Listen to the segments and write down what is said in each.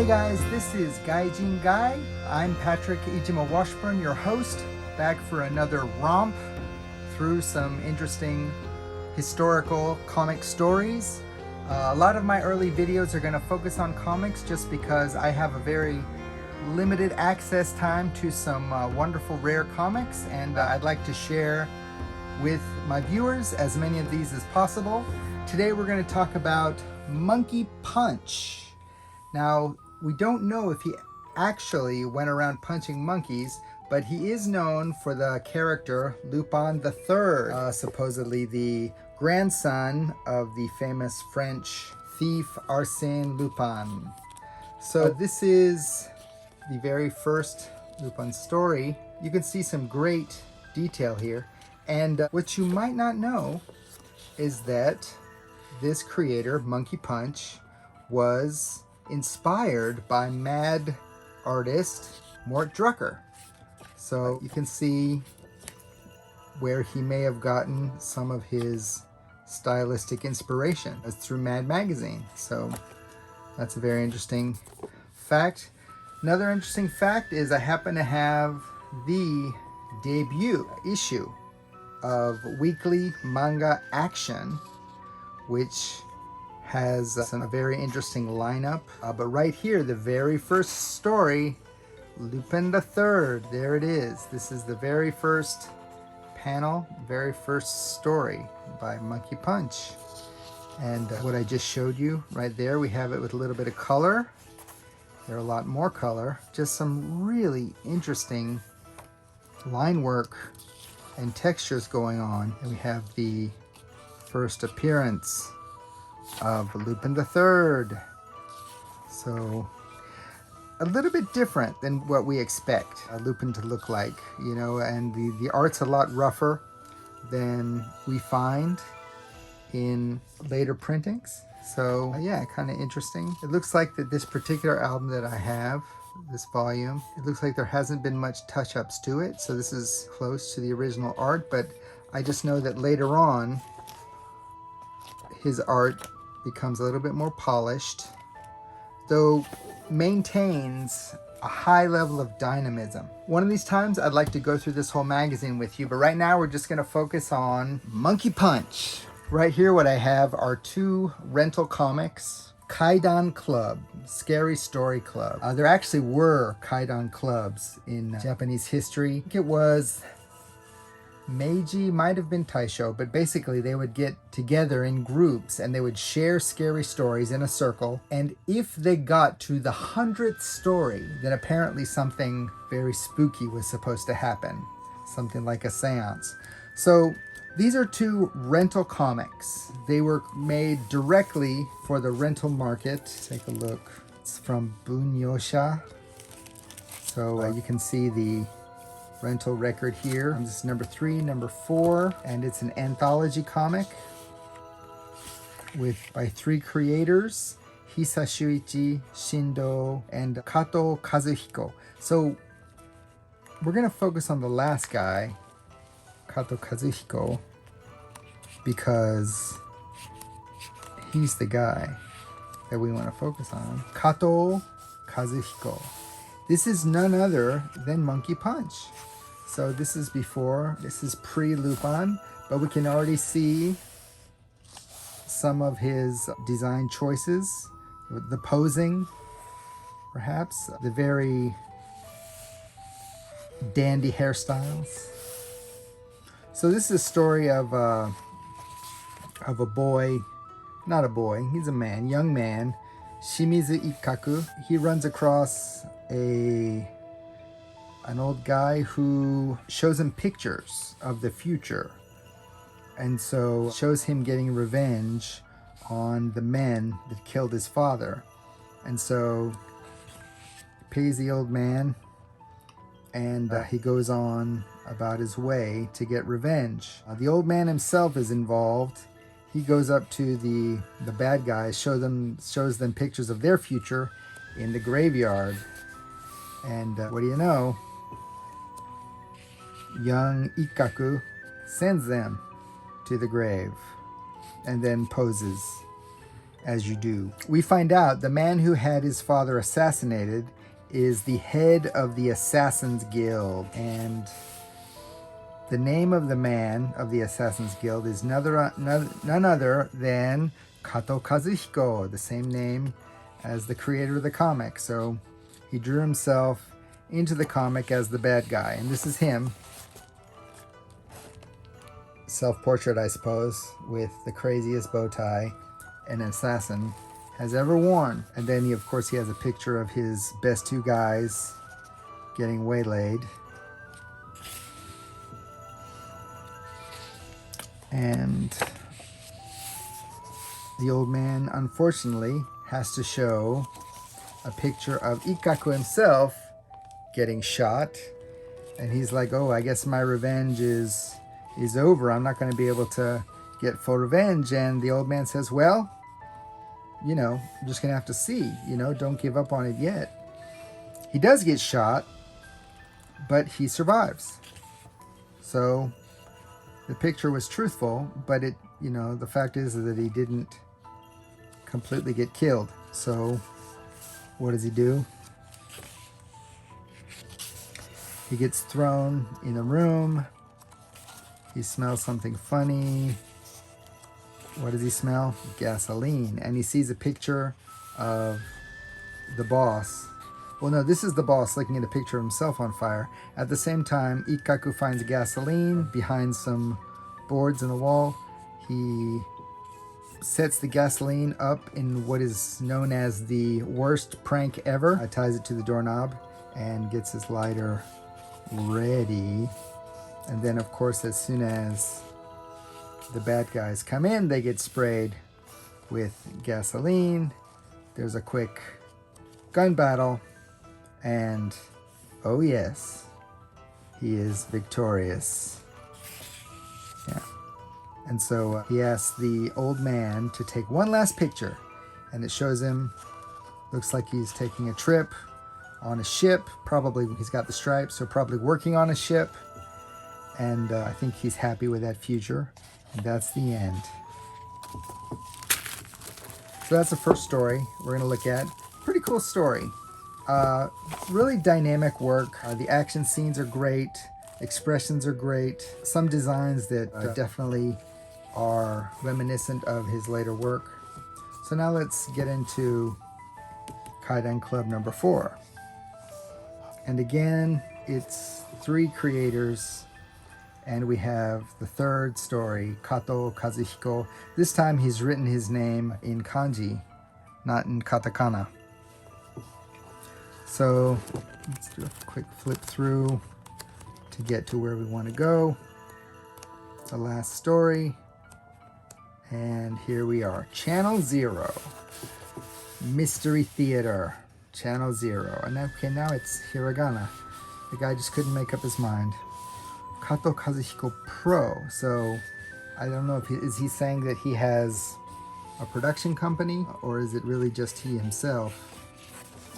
Hey guys, this is GAIJINGUY. I'm Patrick Ijima Washburn, your host, back for another romp through some interesting historical comic stories. A lot of my early videos are going to focus on comics just because I have a very limited access time to some wonderful rare comics, and I'd like to share with my viewers as many of these as possible. Today we're going to talk about Monkey Punch. Now, we don't know if he actually went around punching monkeys, but he is known for the character Lupin III, supposedly the grandson of the famous French thief Arsène Lupin. So this is the very first Lupin story. You can see some great detail here. And what you might not know is that this creator, Monkey Punch, was inspired by mad artist Mort Drucker. So you can see where he may have gotten some of his stylistic inspiration. It's through Mad magazine. So that's a very interesting fact. Another interesting fact is I happen to have the debut issue of Weekly Manga Action, which has a very interesting lineup. But right here, the very first story, Lupin III, there it is. This is the very first panel, very first story by Monkey Punch. And what I just showed you right there, we have it with a little bit of color. There are a lot more color. Just some really interesting line work and textures going on. And we have the first appearance of Lupin III. So a little bit different than what we expect Lupin to look like, you know, and the art's a lot rougher than we find in later printings. So yeah, kind of interesting. It looks like that this particular album that I have, this volume, it looks like there hasn't been much touch-ups to it. So this is close to the original art, but I just know that later on his art becomes a little bit more polished, though maintains a high level of dynamism. One of these times I'd like to go through this whole magazine with you, but right now we're just going to focus on Monkey Punch. Right here what I have are two rental comics, Kaidan Club, Scary Story Club. There actually were Kaidan clubs in Japanese history. I think it was Meiji, might have been Taisho, but basically they would get together in groups and they would share scary stories in a circle. And if they got to the 100th story, then apparently something very spooky was supposed to happen. Something like a seance. So these are two rental comics. They were made directly for the rental market. Take a look. It's from Bunyosha. So you can see the rental record here. This is number 3, number 4, and it's an anthology comic by 3 creators, Hisashuichi Shindo and Kato Kazuhiko. So we're going to focus on the last guy, Kato Kazuhiko, because he's the guy that we want to focus on. Kato Kazuhiko. This is none other than Monkey Punch. So this is pre-Lupin, but we can already see some of his design choices, the posing, perhaps, the very dandy hairstyles. So this is a story of a boy, not a boy, he's a man, young man, Shimizu Ikkaku. He runs across an old guy who shows him pictures of the future, and so shows him getting revenge on the men that killed his father. And so he pays the old man, and he goes on about his way to get revenge. The old man himself is involved. He goes up to the bad guys, shows them pictures of their future in the graveyard. And what do you know? Young as you do. We find out the man who had his father assassinated is the head of the Assassin's Guild, and the name of the man of the Assassin's Guild is none other than Kato Kazuhiko, the same name as the creator of the comic. So he drew himself into the comic as the bad guy, and this is him. Self-portrait, I suppose, with the craziest bow tie an assassin has ever worn. And then he, of course, he has a picture of his best two guys getting waylaid. And the old man, unfortunately, has to show a picture of Ikkaku himself getting shot. And he's like, oh, I guess my revenge is over. I'm not going to be able to get full revenge. And the old man says, well, you know, I'm just going to have to see. You know, don't give up on it yet. He does get shot, but he survives. So the picture was truthful, but it, you know, the fact is that he didn't completely get killed. So what does he do? He gets thrown in a room. He smells something funny. What does he smell? Gasoline. And he sees a picture of the boss. Well, no, this is the boss looking at a picture of himself on fire. At the same time, Ikkaku finds gasoline behind some boards in the wall. He sets the gasoline up in what is known as the worst prank ever. Ties it to the doorknob and gets his lighter ready. And then, of course, as soon as the bad guys come in, they get sprayed with gasoline. There's a quick gun battle. And, oh yes, he is victorious. Yeah. And so he asks the old man to take one last picture. And it shows him, looks like he's taking a trip on a ship. Probably he's got the stripes, so probably working on a ship. And I think he's happy with that future. And that's the end. So that's the first story we're going to look at. Pretty cool story. Really dynamic work. The action scenes are great. Expressions are great. Some designs that definitely are reminiscent of his later work. So now let's get into Kaidan Club number 4. And again, it's 3 creators. And we have the third story, Kato Kazuhiko. This time he's written his name in kanji, not in katakana. So let's do a quick flip through to get to where we want to go. The last story. And here we are. Channel 0. Mystery Theater. Channel 0. And okay, now it's hiragana. The guy just couldn't make up his mind. Kato Kazuhiko Pro. So I don't know if is he saying that he has a production company, or is it really just he himself?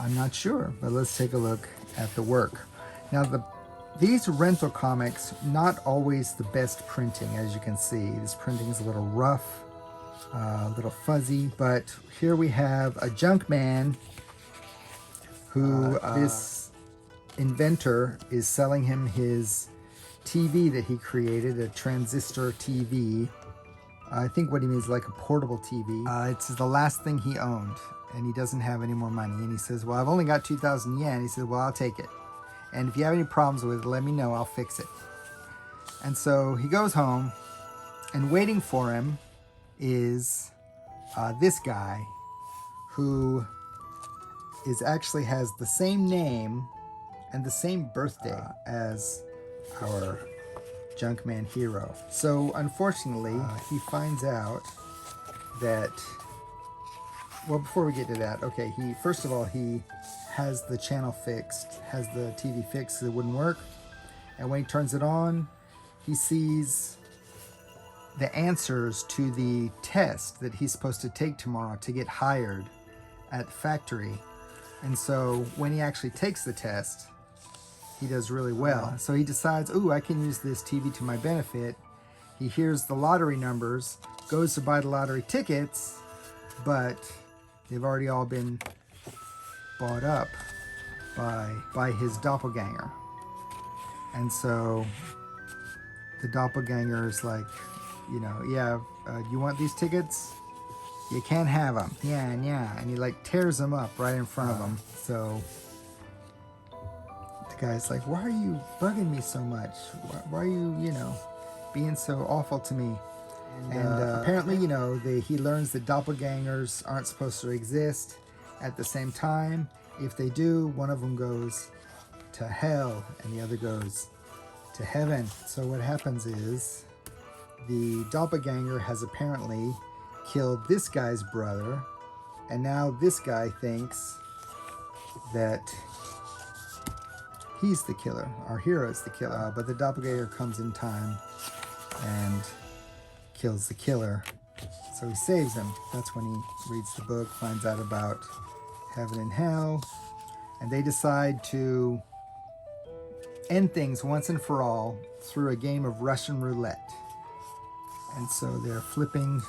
I'm not sure, but let's take a look at the work. Now these rental comics, not always the best printing, as you can see. This printing is a little rough, a little fuzzy, but here we have a junk man who this inventor is selling him his TV that he created, a transistor TV. I think what he means is like a portable TV. It's the last thing he owned, and he doesn't have any more money. And he says, well, I've only got 2,000 yen. He says, well, I'll take it. And if you have any problems with it, let me know. I'll fix it. And so he goes home, and waiting for him is this guy who actually has the same name and the same birthday as our Junkman hero. So unfortunately, he finds out that, well, before we get to that, okay, first of all, he has the channel fixed, has the TV fixed so it wouldn't work. And when he turns it on, he sees the answers to the test that he's supposed to take tomorrow to get hired at the factory. And so when he actually takes the test, he does really well. So he decides, ooh, I can use this TV to my benefit. He hears the lottery numbers, goes to buy the lottery tickets, but they've already all been bought up by his doppelganger. And so the doppelganger is like, you know, yeah, you want these tickets? You can't have them. Yeah, and he like tears them up right in front of him. So the guy's like, why are you bugging me so much? Why are you, you know, being so awful to me? And apparently, you know, he learns that doppelgangers aren't supposed to exist at the same time. If they do, one of them goes to hell and the other goes to heaven. So what happens is the doppelganger has apparently killed this guy's brother, and now this guy thinks that he's the killer. Our hero's the killer. But the doppelganger comes in time and kills the killer. So he saves him. That's when he reads the book, finds out about heaven and hell, and they decide to end things once and for all through a game of Russian roulette. And so they're flipping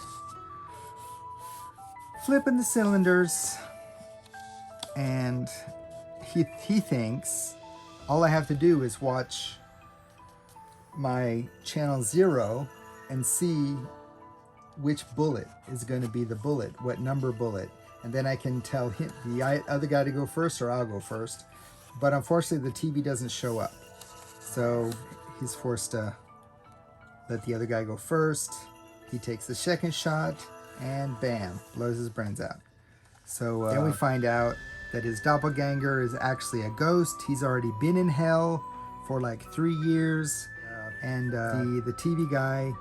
the cylinders, and he thinks all I have to do is watch my channel 0 and see which bullet is going to be the bullet, what number bullet, and then I can tell him, the other guy, to go first, or I'll go first. But unfortunately the TV doesn't show up, so he's forced to let the other guy go first. He takes the second shot and bam, blows his brains out. So then we find out that his doppelganger is actually a ghost. He's already been in hell for like 3 years, and the TV guy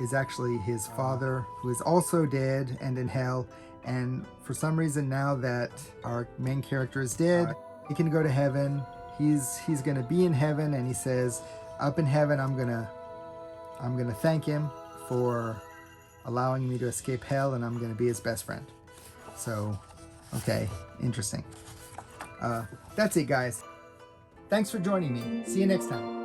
is actually his father, who is also dead and in hell. And for some reason, now that our main character is dead, he can go to heaven. He's gonna be in heaven, and he says, up in heaven, I'm gonna thank him for allowing me to escape hell, and I'm gonna be his best friend. So, okay, interesting. That's it, guys. Thanks for joining me. See you next time.